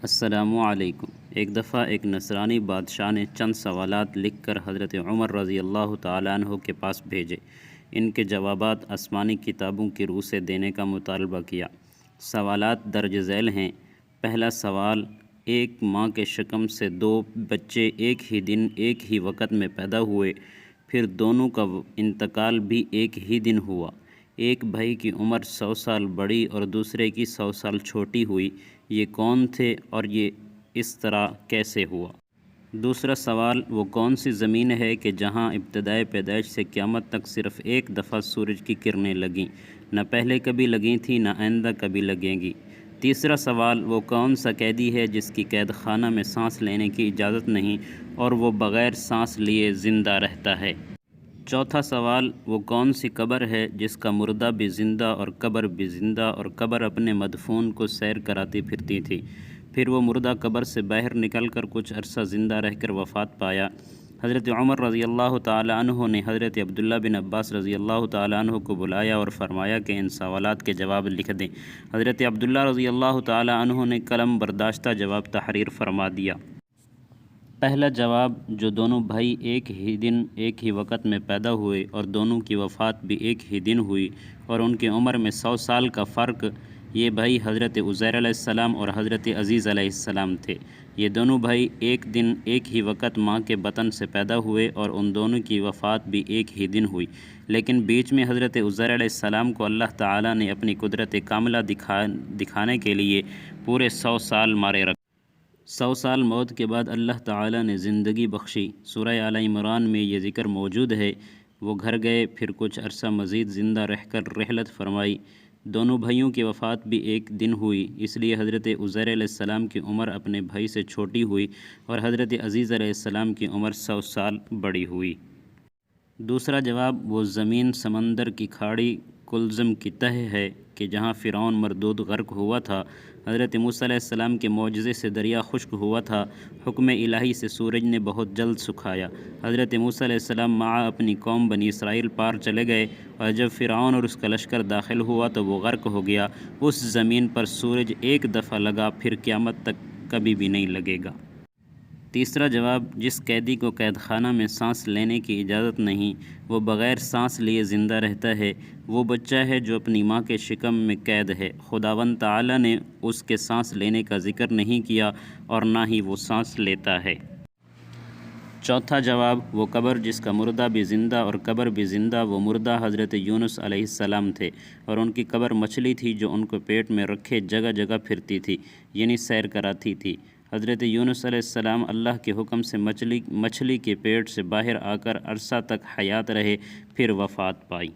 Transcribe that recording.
السلام علیکم۔ ایک دفعہ ایک نصرانی بادشاہ نے چند سوالات لکھ کر حضرت عمر رضی اللہ تعالیٰ عنہ کے پاس بھیجے۔ ان کے جوابات آسمانی کتابوں کی روح سے دینے کا مطالبہ کیا۔ سوالات درج ذیل ہیں۔ پہلا سوال، ایک ماں کے شکم سے دو بچے ایک ہی دن ایک ہی وقت میں پیدا ہوئے، پھر دونوں کا انتقال بھی ایک ہی دن ہوا۔ ایک بھائی کی عمر 100 سال بڑی اور دوسرے کی 100 سال چھوٹی ہوئی، یہ کون تھے اور یہ اس طرح کیسے ہوا؟ دوسرا سوال، وہ کون سی زمین ہے کہ جہاں ابتدائے پیدائش سے قیامت تک صرف ایک دفعہ سورج کی کرنیں لگیں، نہ پہلے کبھی لگیں تھیں نہ آئندہ کبھی لگیں گی؟ تیسرا سوال، وہ کون سا قیدی ہے جس کی قید خانہ میں سانس لینے کی اجازت نہیں اور وہ بغیر سانس لیے زندہ رہتا ہے؟ چوتھا سوال، وہ کون سی قبر ہے جس کا مردہ بھی زندہ اور قبر بھی زندہ اور قبر اپنے مدفون کو سیر کراتی پھرتی تھی، پھر وہ مردہ قبر سے باہر نکل کر کچھ عرصہ زندہ رہ کر وفات پایا؟ حضرت عمر رضی اللہ تعالیٰ عنہ نے حضرت عبداللہ بن عباس رضی اللہ تعالیٰ عنہ کو بلایا اور فرمایا کہ ان سوالات کے جواب لکھ دیں۔ حضرت عبداللہ رضی اللہ تعالیٰ عنہ نے قلم برداشتہ جواب تحریر فرما دیا۔ پہلا جواب، جو دونوں بھائی ایک ہی دن ایک ہی وقت میں پیدا ہوئے اور دونوں کی وفات بھی ایک ہی دن ہوئی اور ان کی عمر میں 100 سال کا فرق، یہ بھائی حضرت عزیر علیہ السلام اور حضرت عزیز علیہ السلام تھے۔ یہ دونوں بھائی ایک دن ایک ہی وقت ماں کے بطن سے پیدا ہوئے اور ان دونوں کی وفات بھی ایک ہی دن ہوئی، لیکن بیچ میں حضرت عزیر علیہ السلام کو اللہ تعالیٰ نے اپنی قدرت کاملہ دکھانے کے لیے پورے 100 سال مارے رکھا۔ 100 سال موت کے بعد اللہ تعالیٰ نے زندگی بخشی۔ سورہ آل عمران میں یہ ذکر موجود ہے۔ وہ گھر گئے، پھر کچھ عرصہ مزید زندہ رہ کر رحلت فرمائی۔ دونوں بھائیوں کی وفات بھی ایک دن ہوئی، اس لیے حضرت عزیر علیہ السلام کی عمر اپنے بھائی سے چھوٹی ہوئی اور حضرت عزیز علیہ السلام کی عمر 100 سال بڑی ہوئی۔ دوسرا جواب، وہ زمین سمندر کی کھاڑی کلزم کی تہ ہے کہ جہاں فرعون مردود غرق ہوا تھا۔ حضرت موسیٰ علیہ السلام کے معجزے سے دریا خشک ہوا تھا۔ حکم الہی سے سورج نے بہت جلد سکھایا۔ حضرت موسیٰ علیہ السلام مع اپنی قوم بنی اسرائیل پار چلے گئے اور جب فرعون اور اس کا لشکر داخل ہوا تو وہ غرق ہو گیا۔ اس زمین پر سورج ایک دفعہ لگا، پھر قیامت تک کبھی بھی نہیں لگے گا۔ تیسرا جواب، جس قیدی کو قید خانہ میں سانس لینے کی اجازت نہیں، وہ بغیر سانس لیے زندہ رہتا ہے، وہ بچہ ہے جو اپنی ماں کے شکم میں قید ہے۔ خداوند تعالیٰ نے اس کے سانس لینے کا ذکر نہیں کیا اور نہ ہی وہ سانس لیتا ہے۔ چوتھا جواب، وہ قبر جس کا مردہ بھی زندہ اور قبر بھی زندہ، وہ مردہ حضرت یونس علیہ السلام تھے اور ان کی قبر مچھلی تھی جو ان کو پیٹ میں رکھے جگہ جگہ پھرتی تھی، یعنی سیر کراتی تھی۔ حضرت یونس علیہ السلام اللہ کے حکم سے مچھلی کے پیٹ سے باہر آ کر عرصہ تک حیات رہے، پھر وفات پائی۔